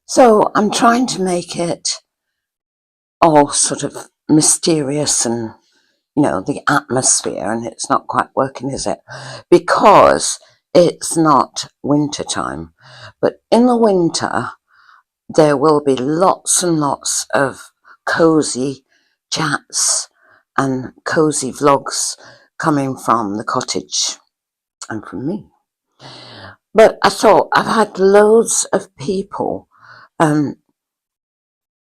So I'm trying to make it all sort of mysterious and, the atmosphere, and it's not quite working, is it? Because it's not winter time. But in the winter, there will be lots and lots of cozy chats and cozy vlogs coming from the cottage and from me. But I thought I've had loads of people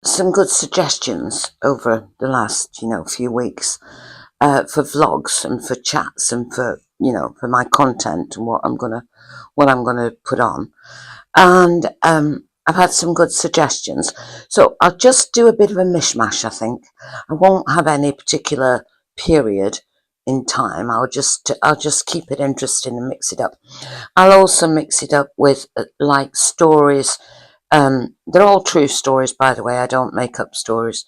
some good suggestions over the last, few weeks for vlogs and for chats and for, for my content and what I'm gonna put on. And I've had some good suggestions. So I'll just do a bit of a mishmash, I think. I won't have any particular period in time. I'll just keep it interesting and mix it up. I'll also mix it up with like stories. They're all true stories, by the way. I don't make up stories.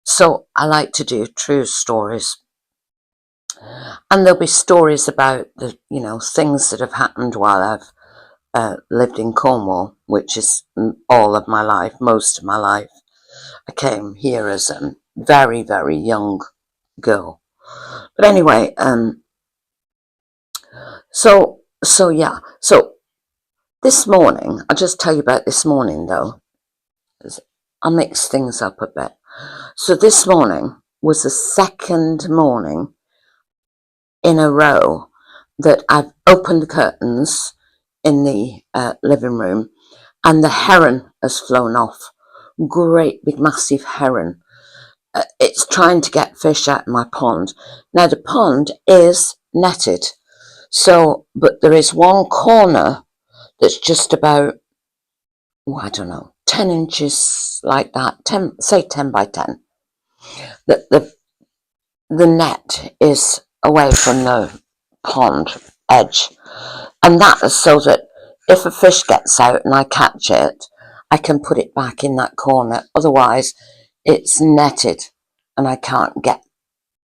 So I like to do true stories. And there'll be stories about the, things that have happened while I've lived in Cornwall, which is all of my life, most of my life. I came here as a very, very young girl. But anyway, so yeah. So this morning, I'll just tell you about this morning though. I'll mix things up a bit. So this morning was the second morning in a row that I've opened the curtains in the living room and the heron has flown off. Great big massive heron. It's trying to get fish out of my pond. Now the pond is netted. So, but there is one corner that's just about, I don't know, 10 inches like that, 10, say 10 by 10. The net is away from the pond edge. And that is so that if a fish gets out and I catch it, I can put it back in that corner. Otherwise, it's netted and I can't get,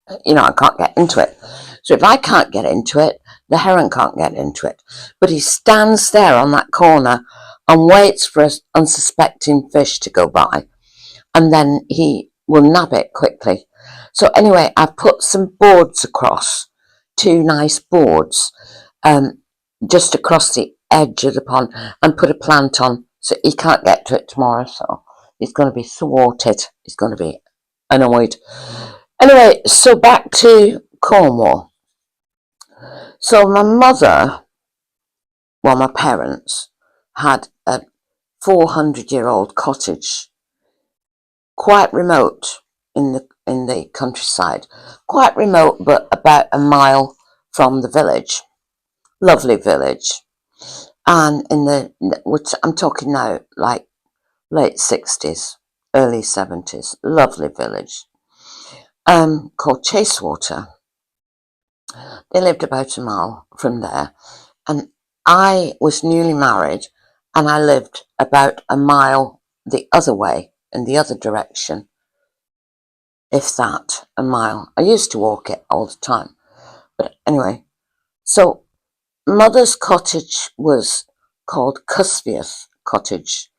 I can't get into it. So if I can't get into it, the heron can't get into it. But he stands there on that corner and waits for an unsuspecting fish to go by. And then he will nab it quickly. So anyway, I've put some boards across, 2 nice boards, just across the edge of the pond, and put a plant on so he can't get to it tomorrow. So he's going to be thwarted. He's going to be annoyed. Anyway, so back to Cornwall. So my mother, well, my parents had a 400-year-old cottage, quite remote in the countryside, quite remote, but about a mile from the village. Lovely village, and which I'm talking now, like late 60s, early 70s. Lovely village, called Chasewater. They lived about a mile from there, and I was newly married, and I lived about a mile the other way, in the other direction. If that, a mile. I used to walk it all the time. But anyway, so Mother's cottage was called Cusvieth Cottage,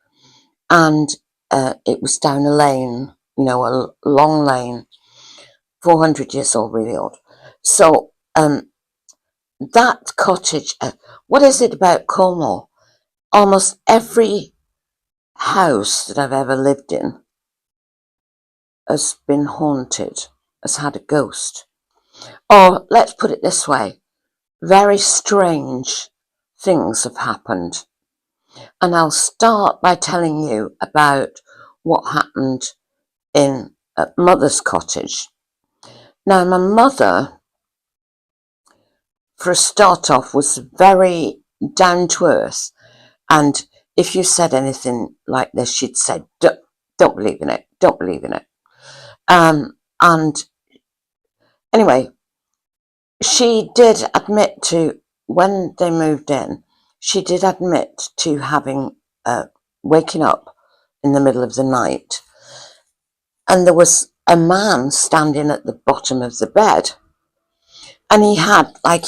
and it was down a lane, a long lane, 400 years old, really old. So that cottage, what is it about Cornwall? Almost every house that I've ever lived in has been haunted, has had a ghost. Or let's put it this way, very strange things have happened. And I'll start by telling you about what happened in Mother's cottage. Now, my mother, for a start off, was very down to earth. And if you said anything like this, she'd say, don't believe in it, don't believe in it. And anyway, she did admit to, when they moved in, she did admit to having, waking up in the middle of the night. And there was a man standing at the bottom of the bed. And he had like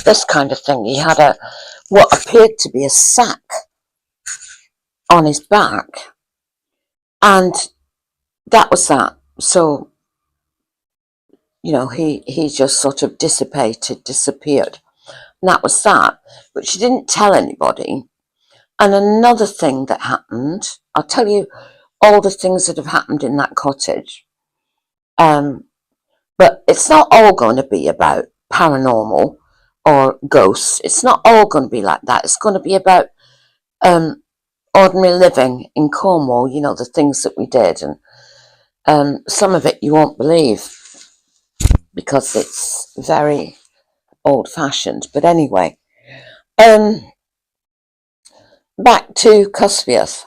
this kind of thing. He had what appeared to be a sack on his back, and that was that. So, he just sort of disappeared. And that was that. But she didn't tell anybody. And another thing that happened, I'll tell you all the things that have happened in that cottage. But it's not all going to be about paranormal or ghosts. It's not all going to be like that. It's going to be about ordinary living in Cornwall, the things that we did. And some of it you won't believe because it's very old-fashioned. But anyway, back to Cusvius.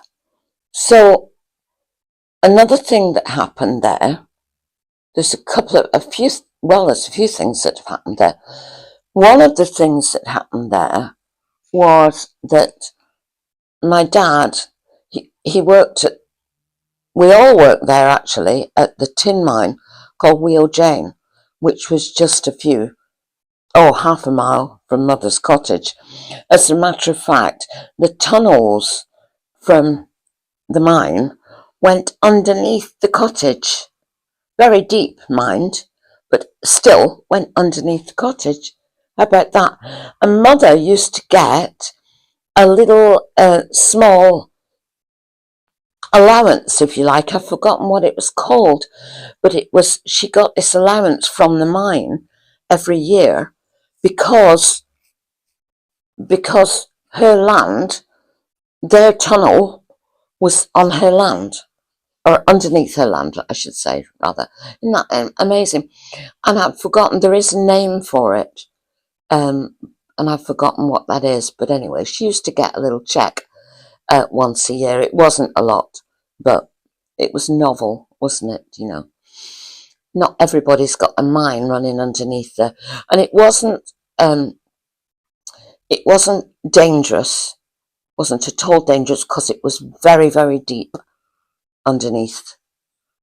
So another thing that happened there's a few things that have happened there. One of the things that happened there was that my dad, he worked we all worked there actually, at the tin mine called Wheel Jane, which was just half a mile from Mother's cottage. As a matter of fact, the tunnels from the mine went underneath the cottage. Very deep, mind, but still went underneath the cottage. How about that? And Mother used to get a little small allowance, if you like. I've forgotten what it was called, but she got this allowance from the mine every year because her land, their tunnel was on her land, or underneath her land, I should say, rather. Isn't that amazing? And I've forgotten, there is a name for it, and I've forgotten what that is. But anyway, she used to get a little check once a year. It wasn't a lot, but it was novel, wasn't it? Not everybody's got a mine running underneath there, and it wasn't dangerous. Wasn't at all dangerous because it was very, very deep underneath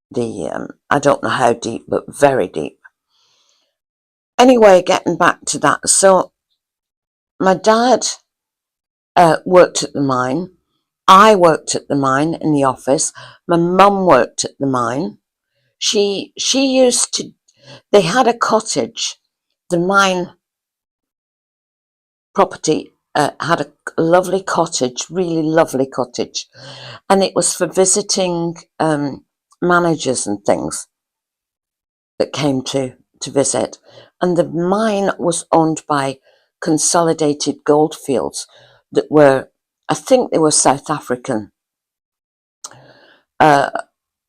the I don't know how deep, but very deep. Anyway, getting back to that, so my dad worked at the mine. I worked at the mine in the office. My mum worked at the mine. She used to, they had a cottage. The mine property had a lovely cottage, really lovely cottage. And it was for visiting managers and things that came to visit. And the mine was owned by Consolidated Goldfields that were, I think they were South African.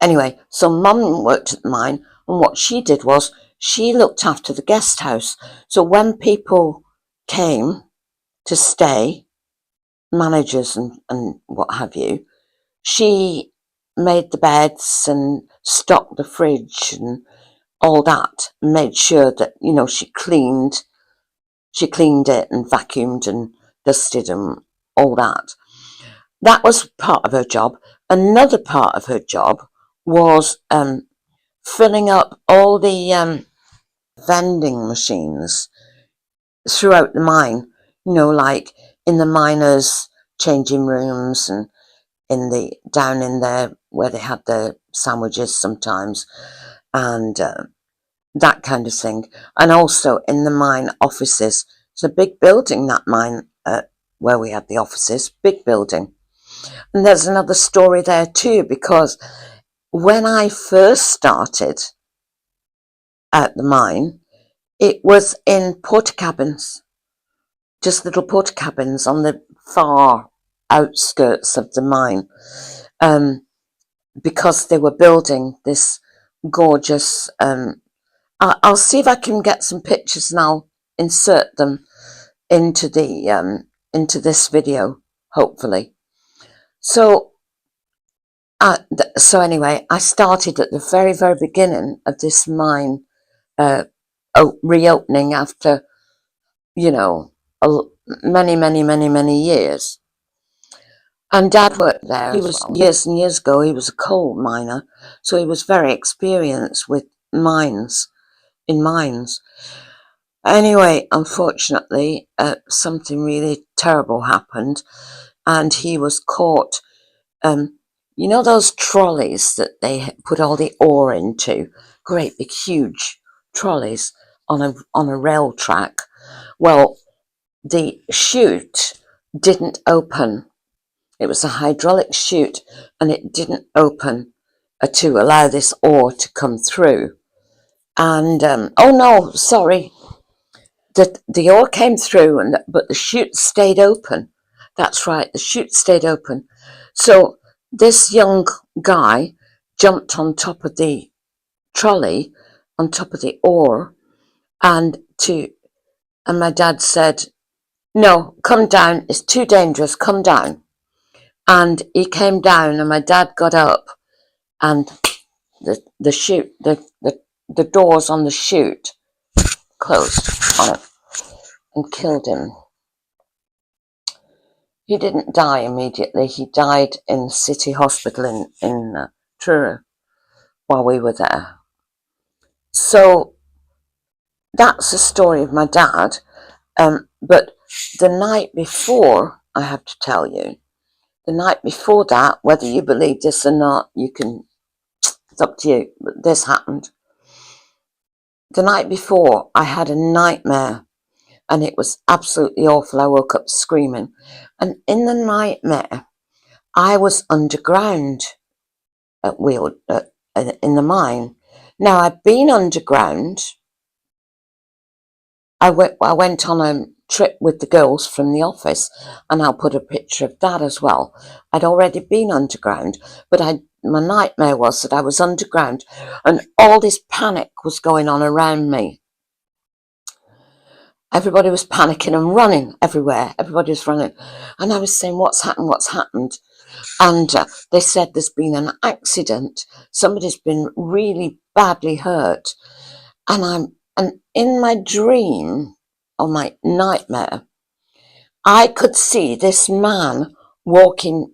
Anyway, so Mum worked at the mine, and what she did was she looked after the guest house. So when people came to stay, managers and what have you, she made the beds and stocked the fridge and all that, and made sure that, she cleaned it and vacuumed and dusted and all that. That was part of her job. Another part of her job was filling up all the vending machines throughout the mine, like in the miners' changing rooms and down in there where they had their sandwiches sometimes, and that kind of thing. And also in the mine offices. It's a big building, that mine, where we had the offices, big building. And there's another story there too, because when I first started at the mine, it was in porta cabins, just little porta cabins on the far outskirts of the mine, because they were building this gorgeous, I'll see if I can get some pictures and I'll insert them into this video, hopefully. So anyway, I started at the very, very beginning of this mine reopening after, many, many, many, many years. And Dad worked there. He was years and years ago. He was a coal miner, so he was very experienced with mines. Anyway, unfortunately, something really terrible happened, and he was caught you know those trolleys that they put all the ore into? Great big huge trolleys on a rail track. Well, the chute didn't open. It was a hydraulic chute, and it didn't open to allow this ore to come through. And oh no, sorry, the ore came through, but the chute stayed open. That's right, the chute stayed open. So this young guy jumped on top of the trolley, on top of the ore, and my dad said, "No, come down. It's too dangerous. Come down." And he came down, and my dad got up, and the chute, the doors on the chute closed on it and killed him. He didn't die immediately. He died in City Hospital in Truro while we were there. So that's the story of my dad. But the night before, I have to tell you, the night before that, whether you believe this or not, it's up to you, but this happened. The night before, I had a nightmare, and it was absolutely awful. I woke up screaming, and in the nightmare, I was underground in the mine. Now, I'd been underground. I went on a trip with the girls from the office, and I'll put a picture of that as well. I'd already been underground, but my nightmare was that I was underground, and all this panic was going on around me. Everybody was panicking and running everywhere. Everybody was running. And I was saying, what's happened? What's happened? And they said there's been an accident. Somebody's been really badly hurt. And in my dream, or my nightmare, I could see this man walking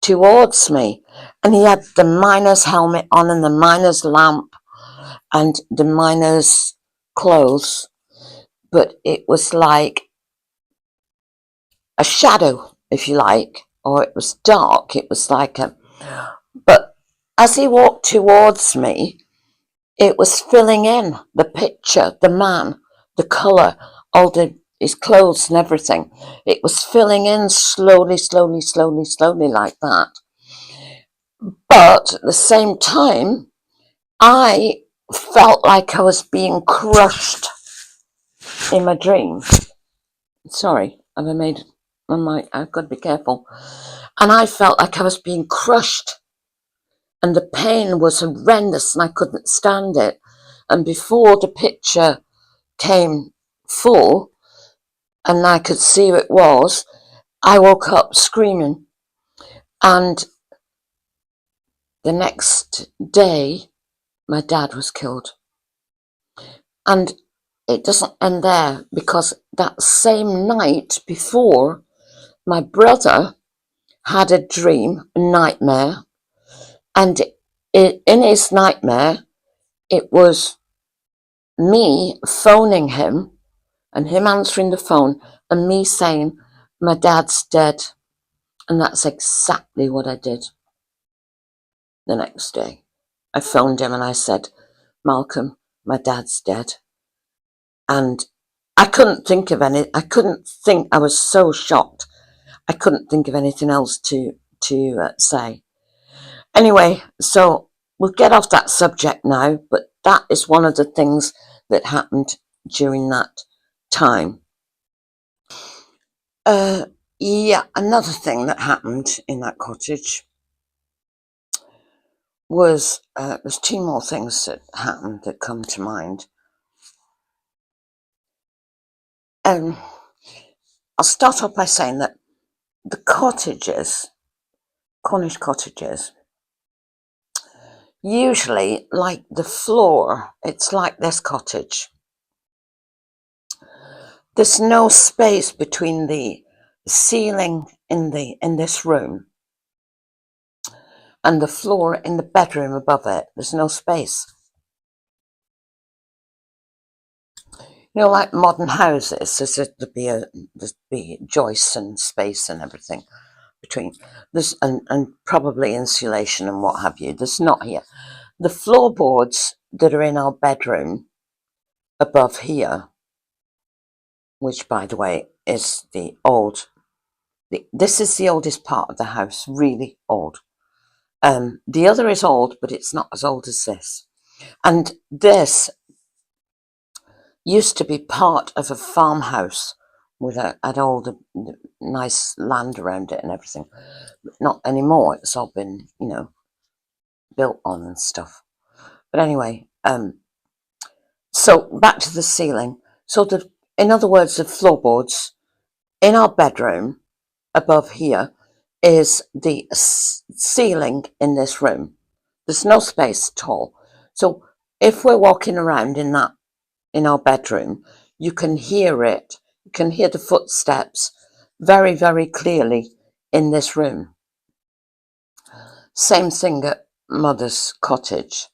towards me. And he had the miner's helmet on and the miner's lamp and the miner's clothes. But it was like a shadow, if you like, or it was dark. It was like but as he walked towards me, it was filling in the picture, the man, the colour, his clothes and everything. It was filling in slowly, slowly, slowly, slowly like that. But at the same time, I felt like I was being crushed in my dream. Sorry, I've got to be careful. And I felt like I was being crushed, and the pain was horrendous, and I couldn't stand it. And before the picture came full, and I could see who it was, I woke up screaming. And the next day, my dad was killed. And it doesn't end there, because that same night before, my brother had a dream, a nightmare, and in his nightmare, it was me phoning him and him answering the phone and me saying, my dad's dead. And that's exactly what I did the next day. I phoned him and I said, Malcolm, my dad's dead. And I couldn't think of I was so shocked. I couldn't think of anything else to say. Anyway, so we'll get off that subject now, but that is one of the things that happened during that time. Yeah, another thing that happened in that cottage was, there's two more things that happened that come to mind. I'll start off by saying that the cottages, Cornish cottages, usually, like the floor, it's like this cottage. There's no space between the ceiling in this room and the floor in the bedroom above it. There's no space. You know, like modern houses, there'd be joists and space and everything. between this and probably insulation and what have you. There's not here. The floorboards that are in our bedroom above here, which by the way is this is the oldest part of the house, really old. The other is old, but it's not as old as this. And this used to be part of a farmhouse with had all the nice land around it and everything. But not anymore. It's all been, built on and stuff. But anyway, so back to the ceiling. So in other words, the floorboards in our bedroom above here is the ceiling in this room. There's no space at all. So if we're walking around in our bedroom, you can hear it. You can hear the footsteps very, very clearly in this room. Same thing at Mother's cottage.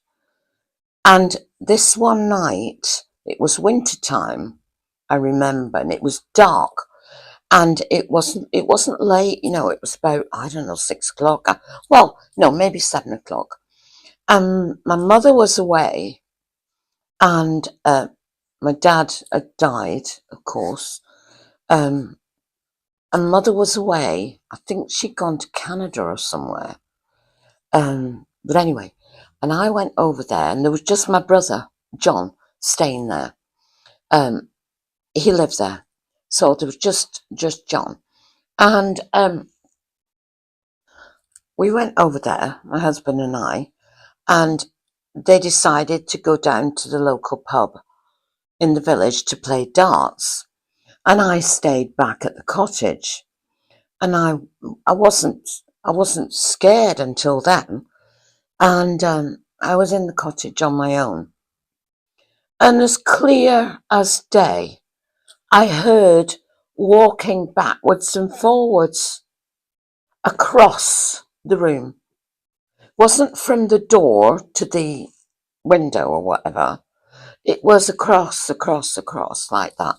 And this one night, it was winter time, I remember, and it was dark. And it wasn't late, it was about, I don't know, 6 o'clock. Well, no, maybe 7 o'clock. My mother was away, and my dad had died, of course. And Mother was away. I think she'd gone to Canada or somewhere. But anyway, and I went over there, and there was just my brother, John, staying there. He lived there. So there was just John. And we went over there, my husband and I, and they decided to go down to the local pub in the village to play darts. And I stayed back at the cottage. And I wasn't scared until then. And I was in the cottage on my own. And as clear as day, I heard walking backwards and forwards across the room. Wasn't from the door to the window or whatever. It was across like that.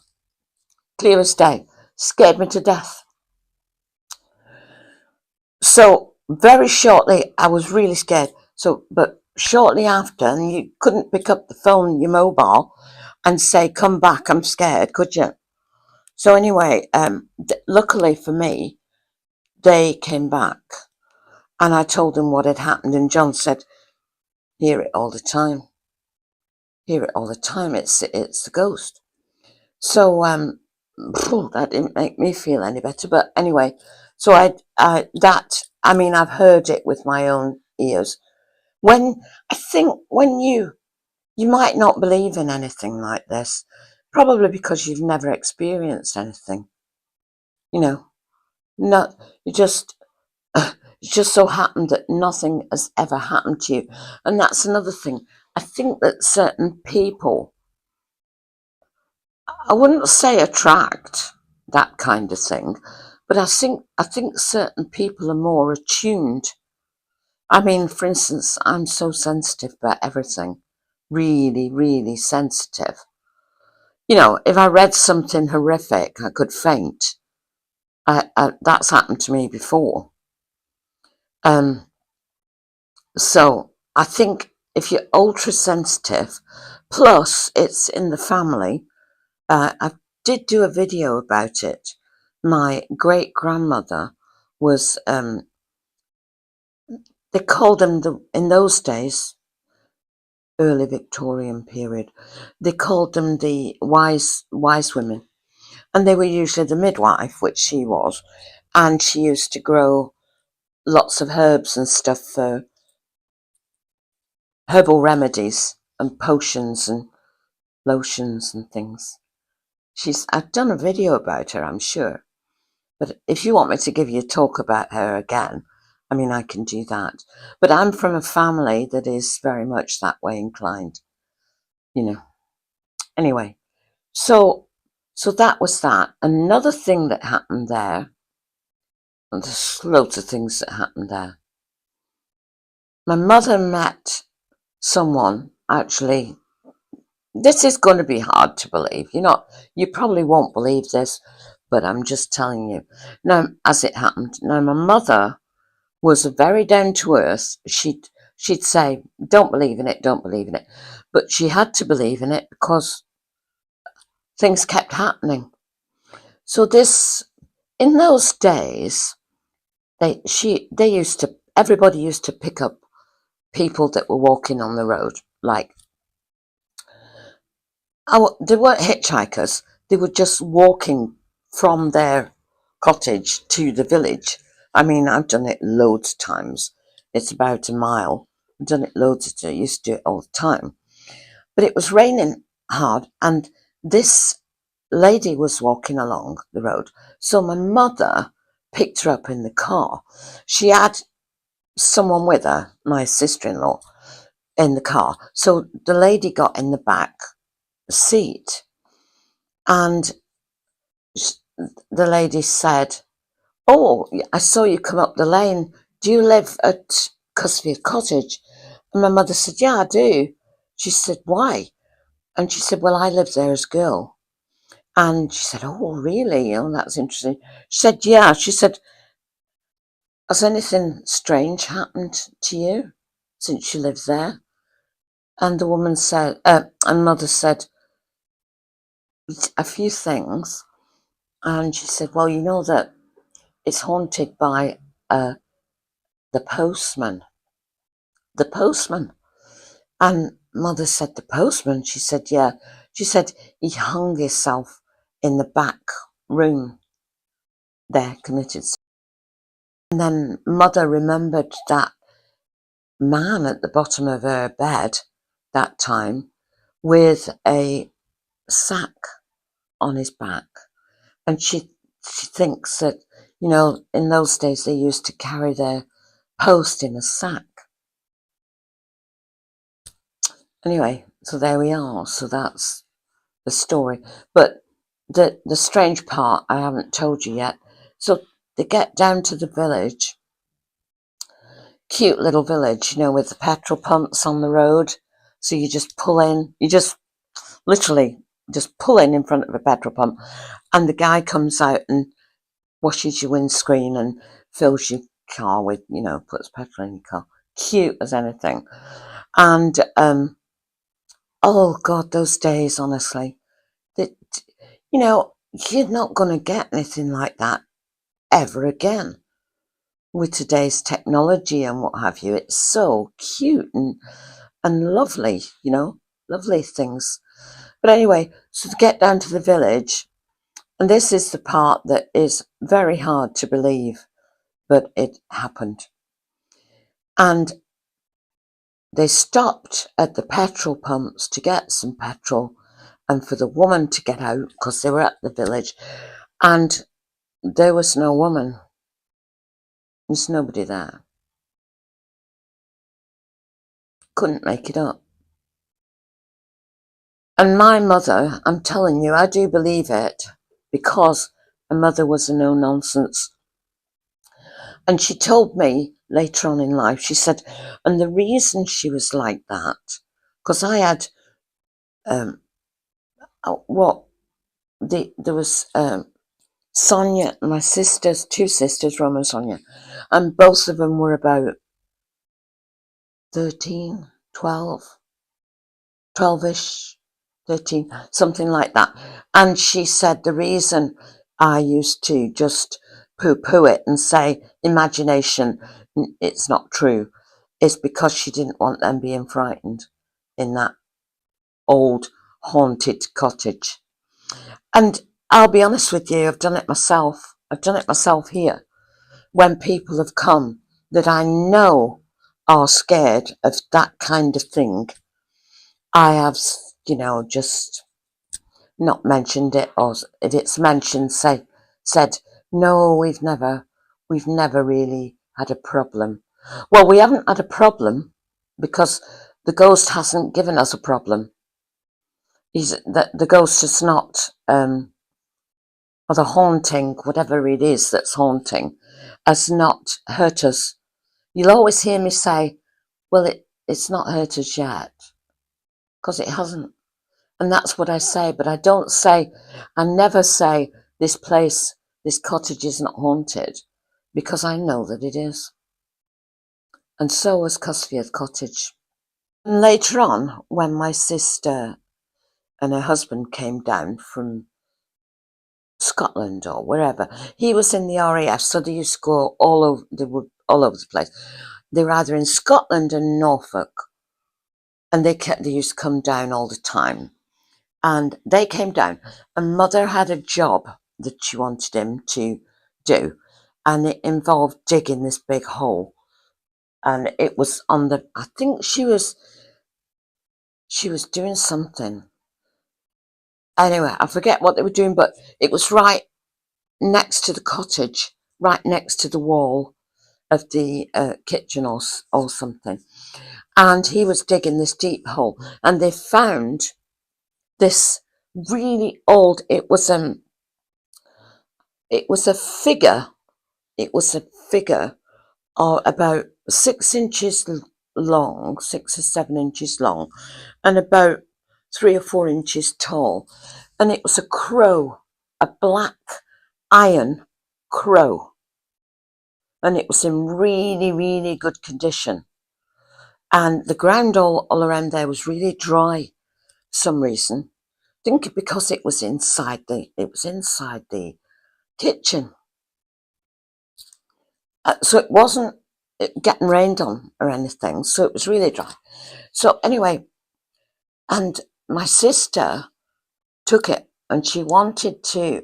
Clear as day. Scared me to death. So very shortly, I was really scared. But shortly after, and you couldn't pick up the phone, your mobile, and say, "Come back, I'm scared," could you? So anyway, luckily for me, they came back, and I told them what had happened, and John said, "Hear it all the time. Hear it all the time. It's the ghost." So that didn't make me feel any better. But anyway, so I've heard it with my own ears. When you might not believe in anything like this, probably because you've never experienced anything. Not you just it just so happened that nothing has ever happened to you, and that's another thing. I think that certain people, I wouldn't say attract that kind of thing, but I think certain people are more attuned. I mean, for instance, I'm so sensitive about everything, really, really sensitive. If I read something horrific, I could faint. That's happened to me before. So I think if you're ultra sensitive, plus it's in the family, I did do a video about it. My great grandmother was, they called them in those days, early Victorian period, they called them the wise women. And they were usually the midwife, which she was. And she used to grow lots of herbs and stuff for herbal remedies and potions and lotions and things. I've done a video about her, I'm sure. But if you want me to give you a talk about her again, I can do that. But I'm from a family that is very much that way inclined. Anyway, so that was that. Another thing that happened there, and there's loads of things that happened there. My mother met someone, actually. This is going to be hard to believe. You probably won't believe this, but I'm just telling you. Now, as it happened, now my mother was very down to earth. She'd say, "Don't believe in it, don't believe in it," but she had to believe in it because things kept happening. So this, in those days, they used to, everybody used to pick up people that were walking on the road. Like, they weren't hitchhikers; they were just walking from their cottage to the village. I mean, I've done it loads of times. It's about a mile. I've done it loads of times. I used to do it all the time. But it was raining hard, and this lady was walking along the road. So my mother picked her up in the car. She had someone with her, my sister-in-law, in the car. So the lady got in the back seat, and the lady said, "Oh, I saw you come up the lane. Do you live at Cottage?" And my mother said, "Yeah, I do." She said, "Why?" And she said, "Well, I lived there as a girl." And she said, "Oh, really? Oh, that's interesting." She said, "Yeah." She said, "Has anything strange happened to you since you lived there?" And the woman said, and mother said, "A few things." And she said, "Well, you know that it's haunted by the postman." The postman. And mother said, "The postman?" She said, "Yeah." She said, "He hung himself in the back room there, committed suicide." And then mother remembered that man at the bottom of her bed that time with a sack on his back. And she thinks that, in those days they used to carry their post in a sack. Anyway, so there we are. So that's the story. But the strange part I haven't told you yet. So they get down to the village, cute little village, with the petrol pumps on the road. So you just pull in, you just literally just pull in front of a petrol pump, and the guy comes out and washes your windscreen and fills your car with, puts petrol in your car. Cute as anything. And oh God, those days, honestly, that you're not going to get anything like that ever again with today's technology and what have you. It's so cute and lovely, lovely things. But anyway, so to get down to the village, and this is the part that is very hard to believe, but it happened. And they stopped at the petrol pumps to get some petrol and for the woman to get out because they were at the village, and there was no woman. There's nobody there. Couldn't make it up. And my mother, I'm telling you, I do believe it because my mother was a no-nonsense. And she told me later on in life, she said, and the reason she was like that, because I had, there was Sonia, my sisters, two sisters, Roma and Sonia, and both of them were about 13, 12, 12-ish, 13, something like that. And she said the reason I used to just poo-poo it and say imagination, it's not true, is because she didn't want them being frightened in that old haunted cottage. And I'll be honest with you, I've done it myself. I've done it myself here. When people have come that I know are scared of that kind of thing, I have, just not mentioned it, or if it's mentioned, said, "No, we've never really had a problem." Well, we haven't had a problem because the ghost hasn't given us a problem. The ghost is not, or the haunting, whatever it is that's haunting, has not hurt us. You'll always hear me say, "Well, it's not hurt us yet," because it hasn't. And that's what I say, but I never say this place, this cottage isn't haunted, because I know that it is. And so was Cusfield Cottage. And later on, when my sister and her husband came down from Scotland or wherever, he was in the RAF, so they used to go all over. They were all over the place. They were either in Scotland and Norfolk, and they used to come down all the time. And they came down, and Mother had a job that she wanted him to do, and it involved digging this big hole. And it was on the, I think she was doing something. Anyway, I forget what they were doing, but it was right next to the cottage, right next to the wall of the kitchen or something. And he was digging this deep hole, and they found this really old, it was a figure, about 6 inches long, 6 or 7 inches long, and about 3 or 4 inches tall. And it was a crow, a black iron crow. And it was in really, really good condition. And the ground all around there was really dry for some reason. I think because it was inside the kitchen. So it wasn't getting rained on or anything. So it was really dry. So anyway, and my sister took it, and she wanted to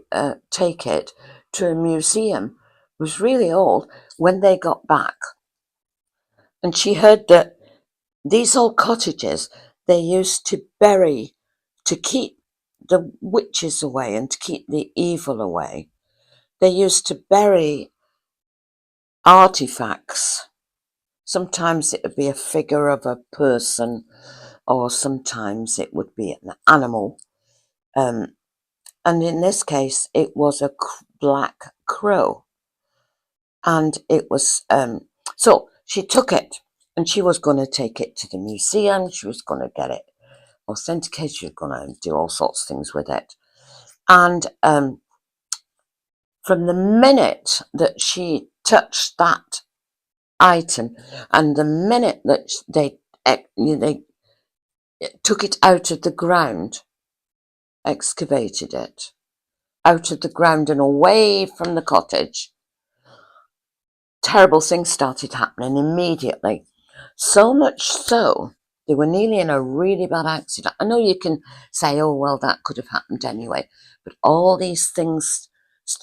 take it to a museum. It was really old when they got back. And she heard that these old cottages, they used to bury, to keep the witches away and to keep the evil away. They used to bury artifacts. Sometimes it would be a figure of a person, or sometimes it would be an animal. And in this case, it was a black crow. And it was, so she took it, and she was going to take it to the museum. She was going to get it authenticated. She was going to do all sorts of things with it. And from the minute that she touched that item, and the minute that they took it out of the ground, excavated it out of the ground and away from the cottage, terrible things started happening immediately. So much so, they were nearly in a really bad accident. I know you can say, oh, well, that could have happened anyway. But all these things,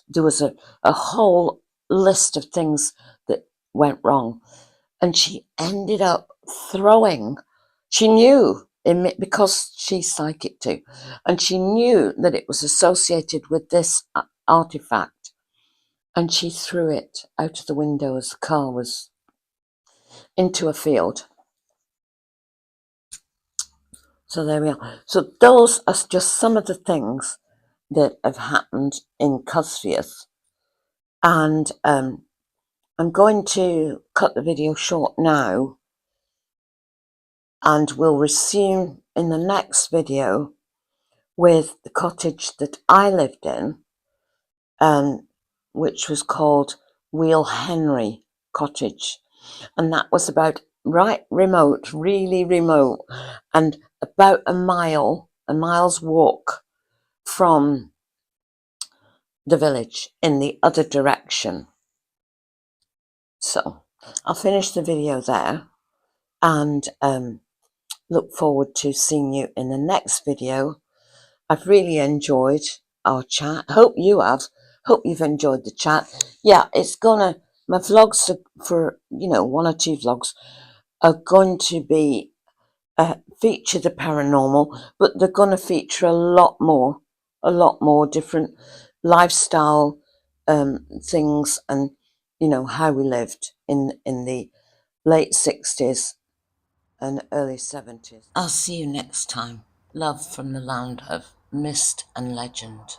there was a whole list of things that went wrong. And she ended up throwing, she knew, because she's psychic too, and she knew that it was associated with this artifact. And she threw it out of the window as the car was into a field. So there we are. So those are just some of the things that have happened in Cusfield. And I'm going to cut the video short now, and we'll resume in the next video with the cottage that I lived in, which was called Wheel Henry Cottage. And that was about right remote, really remote, and about a mile's walk from the village in the other direction. So I'll finish the video there, and look forward to seeing you in the next video. I've really enjoyed our chat. Hope you have. Hope you've enjoyed the chat. Yeah, my vlogs for, 1 or 2 vlogs are going to be feature the paranormal, but they're going to feature a lot more different lifestyle things, and how we lived in the late 60s and early 70s. I'll see you next time. Love from the land of mist and legend.